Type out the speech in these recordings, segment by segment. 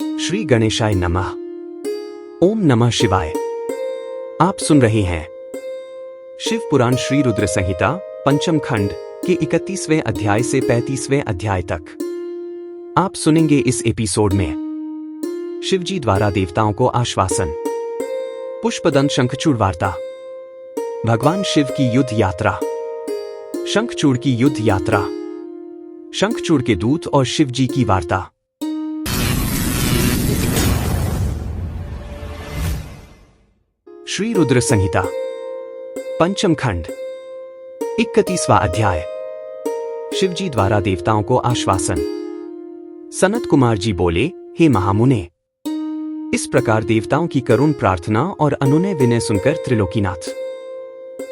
श्री गणेशाय नमः। ओम नमः शिवाय। आप सुन रहे हैं शिव पुराण श्री रुद्र संहिता पंचम खंड के 31वें अध्याय से 35वें अध्याय तक। आप सुनेंगे इस एपिसोड में शिवजी द्वारा देवताओं को आश्वासन, पुष्पदंत शंखचूड़ वार्ता, भगवान शिव की युद्ध यात्रा, शंखचूड़ की युद्ध यात्रा, शंखचूड़ के दूत और शिवजी की वार्ता। श्री रुद्र संहिता पंचम खंड 31वां अध्याय। शिवजी द्वारा देवताओं को आश्वासन। सनत कुमार जी बोले, हे महामुने, इस प्रकार देवताओं की करुण प्रार्थना और अनुनय विनय सुनकर त्रिलोकीनाथ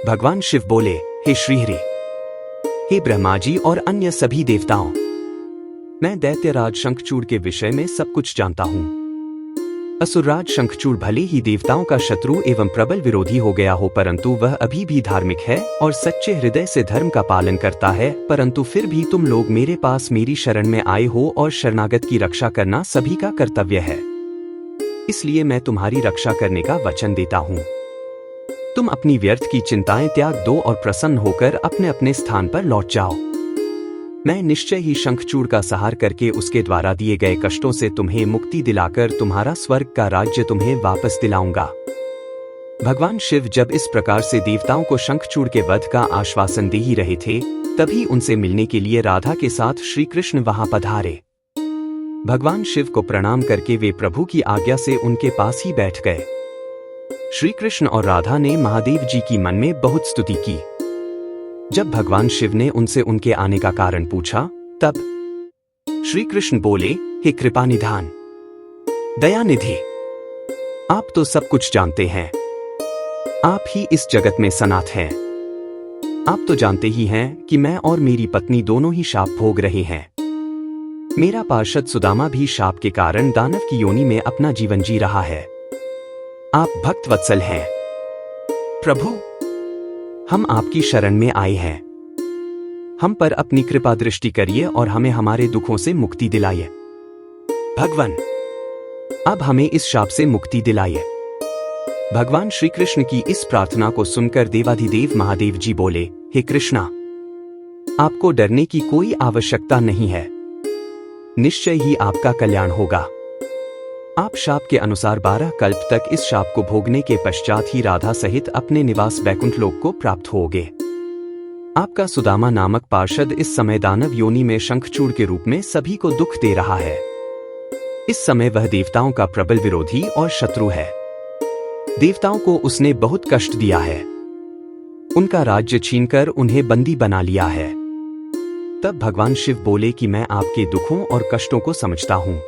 भगवान शिव बोले, हे श्रीहरि, हे ब्रह्मा जी और अन्य सभी देवताओं, मैं दैत्यराज शंखचूड़ के विषय में सब कुछ जानता हूं। असुरराज शंखचूड़ भले ही देवताओं का शत्रु एवं प्रबल विरोधी हो गया हो, परंतु वह अभी भी धार्मिक है और सच्चे हृदय से धर्म का पालन करता है। परंतु फिर भी तुम लोग मेरे पास मेरी शरण में आए हो और शरणागत की रक्षा करना सभी का कर्तव्य है, इसलिए मैं तुम्हारी रक्षा करने का वचन देता हूं। तुम अपनी व्यर्थ की चिंताएं त्याग दो और प्रसन्न होकर अपने अपने स्थान पर लौट जाओ। मैं निश्चय ही शंखचूड़ का संहार करके उसके द्वारा दिए गए कष्टों से तुम्हें मुक्ति दिलाकर तुम्हारा स्वर्ग का राज्य तुम्हें वापस दिलाऊंगा। भगवान शिव जब इस प्रकार से देवताओं को शंखचूड़ के वध का आश्वासन दे ही रहे थे, तभी उनसे मिलने के लिए राधा के साथ श्री कृष्ण वहां पधारे। भगवान शिव को प्रणाम करके वे प्रभु की आज्ञा से उनके पास ही बैठ गए। श्री कृष्ण और राधा ने महादेव जी की मन में बहुत स्तुति की। जब भगवान शिव ने उनसे उनके आने का कारण पूछा, तब श्री कृष्ण बोले, हे कृपा निधान, दया निधि, आप तो सब कुछ जानते हैं। आप ही इस जगत में सनाथ हैं। आप तो जानते ही हैं कि मैं और मेरी पत्नी दोनों ही शाप भोग रहे हैं। मेरा पार्षद सुदामा भी शाप के कारण दानव की योनि में अपना जीवन जी रहा है। आप भक्त वत्सल हैं। प्रभु, हम आपकी शरण में आए हैं। हम पर अपनी कृपा दृष्टि करिए और हमें हमारे दुखों से मुक्ति दिलाइए। भगवान, अब हमें इस शाप से मुक्ति दिलाइए। भगवान श्री कृष्ण की इस प्रार्थना को सुनकर देवाधिदेव महादेव जी बोले, हे कृष्णा, आपको डरने की कोई आवश्यकता नहीं है। निश्चय ही आपका कल्याण होगा। आप शाप के अनुसार 12 कल्प तक इस शाप को भोगने के पश्चात ही राधा सहित अपने निवास बैकुंठ लोक को प्राप्त होगे। आपका सुदामा नामक पार्षद इस समय दानव योनि में शंखचूड़ के रूप में सभी को दुख दे रहा है। इस समय वह देवताओं का प्रबल विरोधी और शत्रु है। देवताओं को उसने बहुत कष्ट दिया है। उनका राज्य छीनकर उन्हें बंदी बना लिया है। तब भगवान शिव बोले कि मैं आपके दुखों और कष्टों को समझता हूं।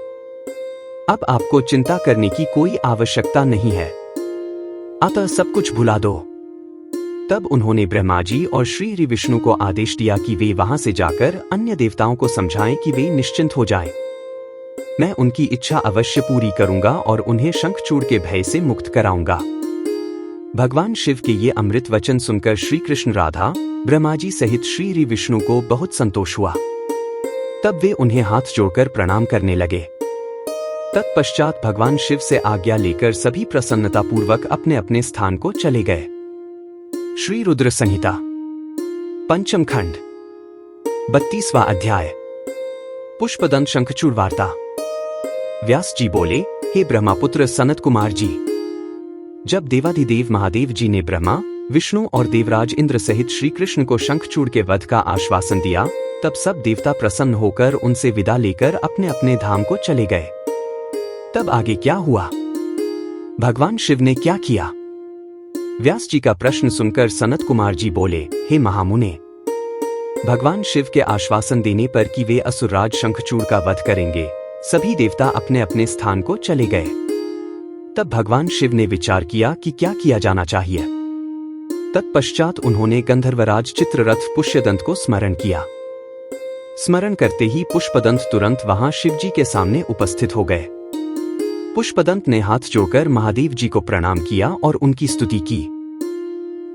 अब आपको चिंता करने की कोई आवश्यकता नहीं है, अतः सब कुछ भुला दो। तब उन्होंने ब्रह्मा जी और श्री हरि विष्णु को आदेश दिया कि वे वहां से जाकर अन्य देवताओं को समझाएं कि वे निश्चिंत हो जाएं। मैं उनकी इच्छा अवश्य पूरी करूंगा और उन्हें शंखचूड़ के भय से मुक्त कराऊंगा। भगवान शिव के ये अमृत वचन सुनकर श्री कृष्ण, राधा, ब्रह्मा जी सहित श्री हरि विष्णु को बहुत संतोष हुआ। तब वे उन्हें हाथ जोड़कर प्रणाम करने लगे। तत्पश्चात भगवान शिव से आज्ञा लेकर सभी प्रसन्नतापूर्वक अपने अपने स्थान को चले गए। श्री रुद्र संहिता पंचम खंड 32वां अध्याय। पुष्पदंत शंखचूड़ वार्ता। व्यास जी बोले, हे ब्रह्मापुत्र सनत कुमार जी, जब देवाधिदेव महादेव जी ने ब्रह्मा, विष्णु और देवराज इंद्र सहित श्री कृष्ण को शंखचूड़ के वध का आश्वासन दिया, तब सब देवता प्रसन्न होकर उनसे विदा लेकर अपने अपने धाम को चले गए। तब आगे क्या हुआ? भगवान शिव ने क्या किया? व्यास जी का प्रश्न सुनकर सनत कुमार जी बोले, हे महामुने, भगवान शिव के आश्वासन देने पर कि वे असुरराज शंखचूड़ का वध करेंगे, सभी देवता अपने अपने स्थान को चले गए। तब भगवान शिव ने विचार किया कि क्या किया जाना चाहिए। तत्पश्चात उन्होंने गंधर्वराज चित्ररथ पुष्यदंत को स्मरण किया। स्मरण करते ही पुष्पदंत तुरंत वहां शिवजी के सामने उपस्थित हो गए। पुष्पदंत ने हाथ जोड़कर महादेव जी को प्रणाम किया और उनकी स्तुति की।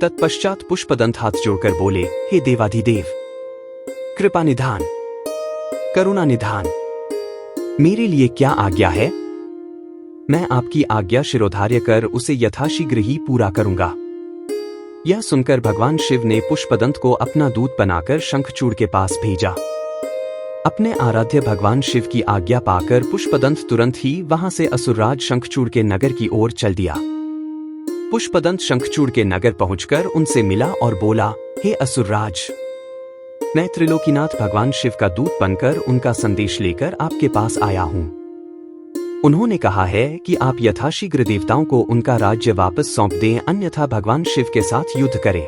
तत्पश्चात पुष्पदंत हाथ जोड़कर बोले, हे देवाधिदेव, कृपा निधान, करुणा निधान, मेरे लिए क्या आज्ञा है? मैं आपकी आज्ञा शिरोधार्य कर उसे यथाशीघ्र ही पूरा करूंगा। यह सुनकर भगवान शिव ने पुष्पदंत को अपना दूत बनाकर शंखचूड़ के पास भेजा। अपने आराध्य भगवान शिव की आज्ञा पाकर पुष्पदंत तुरंत ही वहां से असुरराज शंखचूड़ के नगर की ओर चल दिया। पुष्पदंत शंखचूड़ के नगर पहुंचकर उनसे मिला और बोला, हे असुरराज, मैं त्रिलोकीनाथ भगवान शिव का दूत बनकर उनका संदेश लेकर आपके पास आया हूं। उन्होंने कहा है कि आप यथाशीघ्र देवताओं को उनका राज्य वापस सौंप दें, अन्यथा भगवान शिव के साथ युद्ध करें।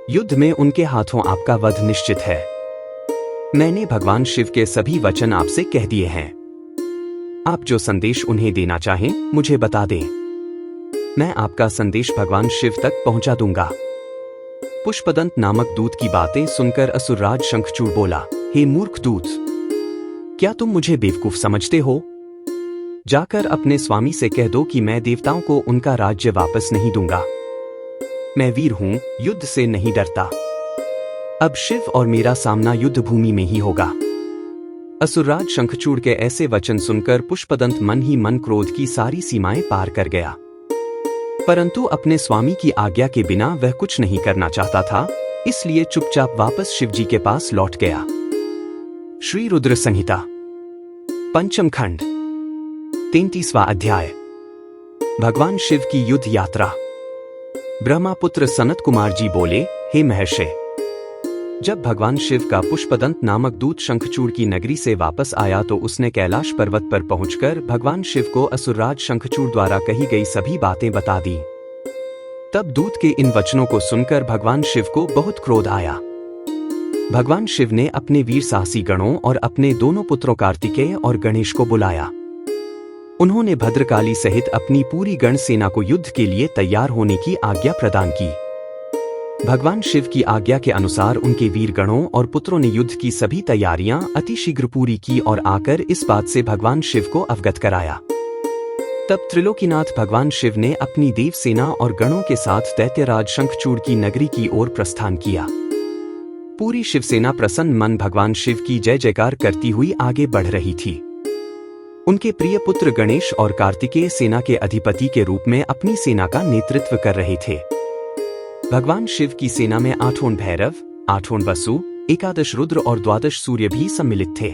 युद्ध में उनके हाथों आपका वध निश्चित है। मैंने भगवान शिव के सभी वचन आपसे कह दिए हैं। आप जो संदेश उन्हें देना चाहें मुझे बता दें, मैं आपका संदेश भगवान शिव तक पहुंचा दूंगा। पुष्पदंत नामक दूत की बातें सुनकर असुरराज शंखचूड़ बोला, हे मूर्ख दूत, क्या तुम मुझे बेवकूफ समझते हो? जाकर अपने स्वामी से कह दो कि मैं देवताओं को उनका राज्य वापस नहीं दूंगा। मैं वीर हूं, युद्ध से नहीं डरता। अब शिव और मेरा सामना युद्ध भूमि में ही होगा। असुरराज शंखचूड़ के ऐसे वचन सुनकर पुष्पदंत मन ही मन क्रोध की सारी सीमाएं पार कर गया, परंतु अपने स्वामी की आज्ञा के बिना वह कुछ नहीं करना चाहता था, इसलिए चुपचाप वापस शिवजी के पास लौट गया। श्री रुद्र संहिता पंचम खंड 33वां अध्याय। भगवान शिव की युद्ध यात्रा। ब्रह्मापुत्र सनत कुमार जी बोले, हे महर्षि, जब भगवान शिव का पुष्पदंत नामक दूत शंखचूड़ की नगरी से वापस आया तो उसने कैलाश पर्वत पर पहुंचकर भगवान शिव को असुरराज शंखचूड़ द्वारा कही गई सभी बातें बता दी। तब दूत के इन वचनों को सुनकर भगवान शिव को बहुत क्रोध आया। भगवान शिव ने अपने वीर साहसी गणों और अपने दोनों पुत्रों कार्तिकेय और गणेश को बुलाया। उन्होंने भद्रकाली सहित अपनी पूरी गण सेना को युद्ध के लिए तैयार होने की आज्ञा प्रदान की। भगवान शिव की आज्ञा के अनुसार उनके वीर गणों और पुत्रों ने युद्ध की सभी तैयारियां अतिशीघ्र पूरी की और आकर इस बात से भगवान शिव को अवगत कराया। तब त्रिलोकीनाथ भगवान शिव ने अपनी देव सेना और गणों के साथ दैत्यराज शंखचूड़ की नगरी की ओर प्रस्थान किया। पूरी शिवसेना प्रसन्न मन भगवान शिव की जय जयकार करती हुई आगे बढ़ रही थी। उनके प्रिय पुत्र गणेश और कार्तिकेय सेना के अधिपति के रूप में अपनी सेना का नेतृत्व कर रहे थे। भगवान शिव की सेना में 8 भैरव, 8 वसु, 11 रुद्र और 12 सूर्य भी सम्मिलित थे।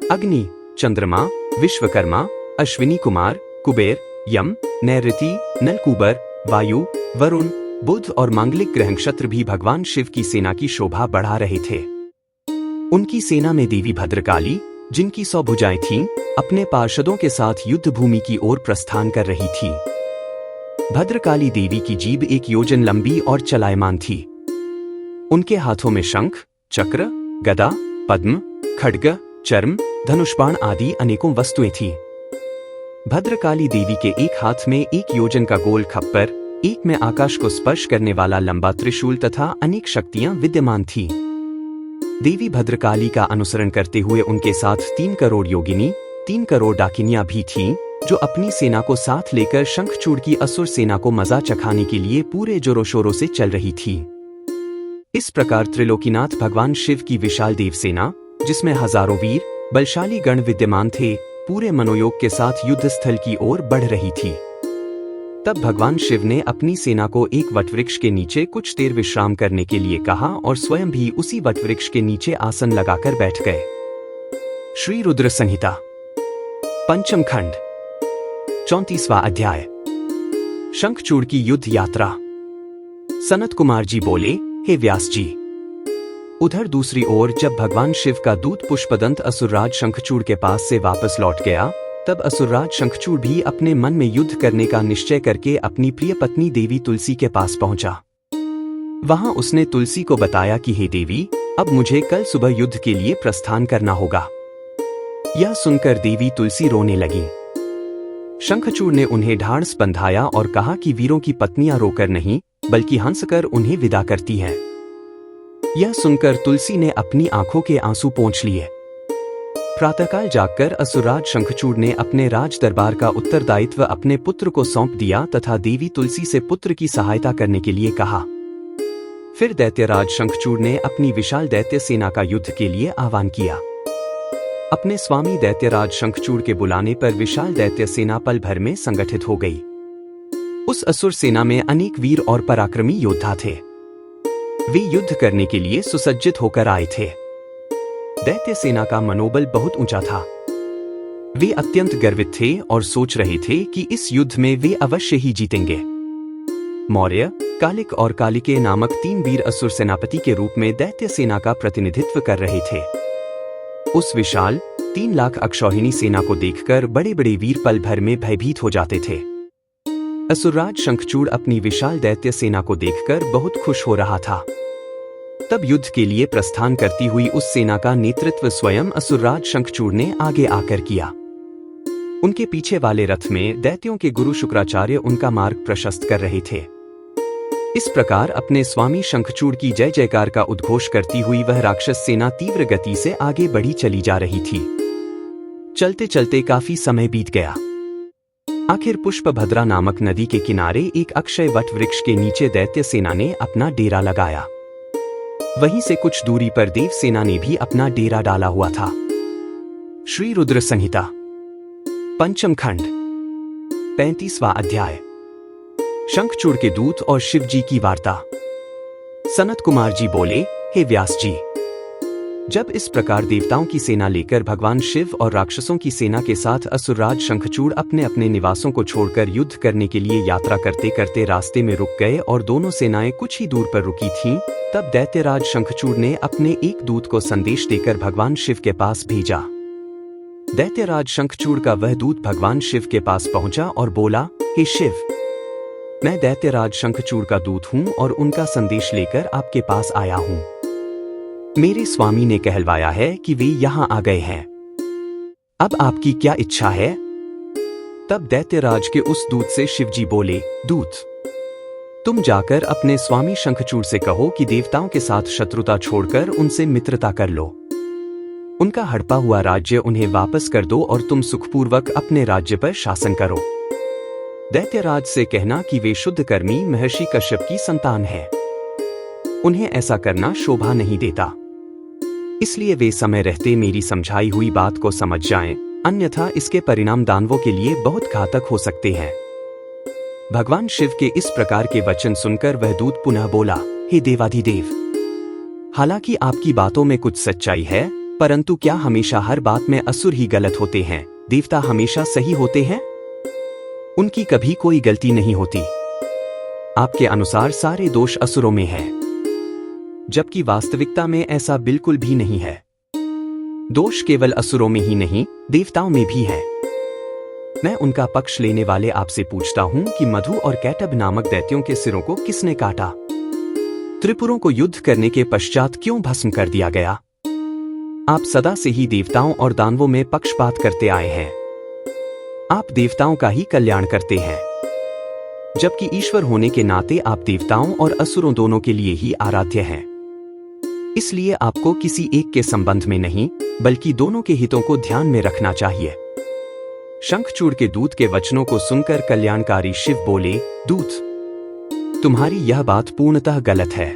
अग्नि, चंद्रमा, विश्वकर्मा, अश्विनी कुमार, कुबेर, यम, नैऋति, नलकूबर, वायु, वरुण, बुध और मांगलिक ग्रह नक्षत्र भी भगवान शिव की सेना की शोभा बढ़ा रहे थे। उनकी सेना में देवी भद्रकाली, जिनकी 100 भुजाएं थीं, अपने पार्षदों के साथ युद्ध भूमि की ओर प्रस्थान कर रही थी। भद्रकाली देवी की जीभ 1 योजन लंबी और चलायमान थी। उनके हाथों में शंख, चक्र, गदा, पद्म, खड्ग, चर्म, धनुष्बाण आदि अनेकों वस्तुएं थीं। भद्रकाली देवी के एक हाथ में 1 योजन का गोल खप्पर, एक में आकाश को स्पर्श करने वाला लंबा त्रिशूल तथा अनेक शक्तियां विद्यमान थीं। देवी भद्रकाली का अनुसरण करते हुए उनके साथ 3 करोड़ योगिनी, 3 करोड़ डाकिनियां भी थीं, जो अपनी सेना को साथ लेकर शंखचूड़ की असुर सेना को मजा चखाने के लिए पूरे जोरों शोरों से चल रही थी। इस प्रकार त्रिलोकीनाथ भगवान शिव की विशाल देव सेना, जिसमें हजारों वीर बलशाली गण विद्यमान थे, पूरे मनोयोग के साथ युद्ध स्थल की ओर बढ़ रही थी। तब भगवान शिव ने अपनी सेना को एक वटवृक्ष के नीचे कुछ देर विश्राम करने के लिए कहा और स्वयं भी उसी वटवृक्ष के नीचे आसन लगाकर बैठ गए। श्री रुद्र संहिता पंचम खंड 34वां अध्याय। शंखचूड़ की युद्ध यात्रा। सनत कुमार जी बोले, हे व्यास जी, उधर दूसरी ओर जब भगवान शिव का दूत पुष्पदंत असुरराज शंखचूड़ के पास से वापस लौट गया, तब असुरराज शंखचूड़ भी अपने मन में युद्ध करने का निश्चय करके अपनी प्रिय पत्नी देवी तुलसी के पास पहुंचा। वहां उसने तुलसी को बताया कि हे देवी, अब मुझे कल सुबह युद्ध के लिए प्रस्थान करना होगा। यह सुनकर देवी तुलसी रोने लगी। शंखचूड़ ने उन्हें ढांढस बंधाया और कहा कि वीरों की पत्नियां रोकर नहीं बल्कि हंसकर उन्हें विदा करती हैं। यह सुनकर तुलसी ने अपनी आंखों के आंसू पोंछ लिए। प्रातःकाल जागकर असुरराज शंखचूड़ ने अपने राज दरबार का उत्तरदायित्व अपने पुत्र को सौंप दिया तथा देवी तुलसी से पुत्र की सहायता करने के लिए कहा। फिर दैत्यराज शंखचूड़ ने अपनी विशाल दैत्य सेना का युद्ध के लिए आह्वान किया। अपने स्वामी दैत्यराज शंखचूड़ के बुलाने पर विशाल दैत्य सेना पल भर में संगठित हो गई। उस असुर सेना में अनेक वीर और पराक्रमी योद्धा थे। वे युद्ध करने के लिए सुसज्जित होकर आए थे। दैत्य सेना का मनोबल बहुत ऊंचा था। वे अत्यंत गर्वित थे और सोच रहे थे कि इस युद्ध में वे अवश्य ही जीतेंगे। मौर्य, कालिक और कालिके नामक 3 वीर असुर सेनापति के रूप में दैत्य सेना का प्रतिनिधित्व कर रहे थे। उस विशाल 3 लाख अक्षौहिणी सेना को देखकर बड़े बड़े वीर पल भर में भयभीत हो जाते थे। असुरराज शंखचूड़ अपनी विशाल दैत्य सेना को देखकर बहुत खुश हो रहा था। तब युद्ध के लिए प्रस्थान करती हुई उस सेना का नेतृत्व स्वयं असुरराज शंखचूड़ ने आगे आकर किया। उनके पीछे वाले रथ में दैत्यों के गुरु शुक्राचार्य उनका मार्ग प्रशस्त कर रहे थे। इस प्रकार अपने स्वामी शंखचूड़ की जय जयकार का उद्घोष करती हुई वह राक्षस सेना तीव्र गति से आगे बढ़ी चली जा रही थी। चलते चलते काफी समय बीत गया। आखिर पुष्पभद्रा नामक नदी के किनारे एक अक्षय वट वृक्ष के नीचे दैत्य सेना ने अपना डेरा लगाया। वहीं से कुछ दूरी पर देव सेना ने भी अपना डेरा डाला हुआ था। श्री रुद्र संहिता पंचम खंड 35वां अध्याय। शंखचूड़ के दूत और शिव जी की वार्ता। सनत कुमार जी बोले, हे व्यास जी, जब इस प्रकार देवताओं की सेना लेकर भगवान शिव और राक्षसों की सेना के साथ असुरराज शंखचूड़ अपने अपने निवासों को छोड़कर युद्ध करने के लिए यात्रा करते करते रास्ते में रुक गए और दोनों सेनाएं कुछ ही दूर पर रुकी थीं, तब दैत्यराज शंखचूड़ ने अपने एक दूत को संदेश देकर भगवान शिव के पास भेजा। दैत्यराज शंखचूड़ का वह दूत भगवान शिव के पास पहुंचा और बोला, हे शिव, मैं दैत्यराज शंखचूड़ का दूत हूं और उनका संदेश लेकर आपके पास आया हूं। मेरे स्वामी ने कहलवाया है कि वे यहां आ गए हैं। अब आपकी क्या इच्छा है? तब दैत्यराज के उस दूत से शिवजी बोले, दूत, तुम जाकर अपने स्वामी शंखचूड़ से कहो कि देवताओं के साथ शत्रुता छोड़कर उनसे मित्रता कर लो। उनका हड़पा हुआ राज्य उन्हें वापस कर दो और तुम सुखपूर्वक अपने राज्य पर शासन करो। दैत्यराज से कहना कि वे शुद्ध कर्मी महर्षि कश्यप की संतान है। उन्हें ऐसा करना शोभा नहीं देता, इसलिए वे समय रहते मेरी समझाई हुई बात को समझ जाएं, अन्यथा इसके परिणाम दानवों के लिए बहुत घातक हो सकते हैं। भगवान शिव के इस प्रकार के वचन सुनकर वह दूत पुनः बोला, हे देवाधिदेव, हालांकि आपकी बातों में कुछ सच्चाई है, परंतु क्या हमेशा हर बात में असुर ही गलत होते हैं? देवता हमेशा सही होते हैं? उनकी कभी कोई गलती नहीं होती। आपके अनुसार सारे दोष असुरों में हैं, जबकि वास्तविकता में ऐसा बिल्कुल भी नहीं है। दोष केवल असुरों में ही नहीं, देवताओं में भी है। मैं उनका पक्ष लेने वाले आपसे पूछता हूं कि मधु और कैटभ नामक दैत्यों के सिरों को किसने काटा? त्रिपुरों को युद्ध करने के पश्चात क्यों भस्म कर दिया गया? आप सदा से ही देवताओं और दानवों में पक्षपात करते आए हैं। आप देवताओं का ही कल्याण करते हैं, जबकि ईश्वर होने के नाते आप देवताओं और असुरों दोनों के लिए ही आराध्य हैं। इसलिए आपको किसी एक के संबंध में नहीं, बल्कि दोनों के हितों को ध्यान में रखना चाहिए। शंखचूड़ के दूत के वचनों को सुनकर कल्याणकारी शिव बोले, दूत, तुम्हारी यह बात पूर्णतः गलत है।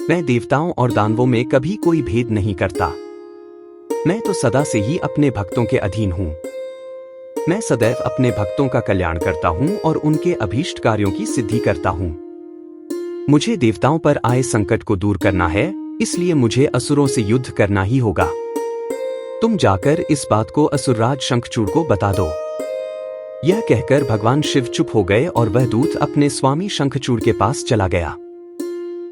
मैं देवताओं और दानवों में कभी कोई भेद नहीं करता। मैं तो सदा से ही अपने भक्तों के अधीन हूं। मैं सदैव अपने भक्तों का कल्याण करता हूं और उनके अभीष्ट कार्यों की सिद्धि करता हूं। मुझे देवताओं पर आए संकट को दूर करना है, इसलिए मुझे असुरों से युद्ध करना ही होगा। तुम जाकर इस बात को असुरराज शंखचूड़ को बता दो। यह कहकर भगवान शिव चुप हो गए और वह दूत अपने स्वामी शंखचूड़ के पास चला गया।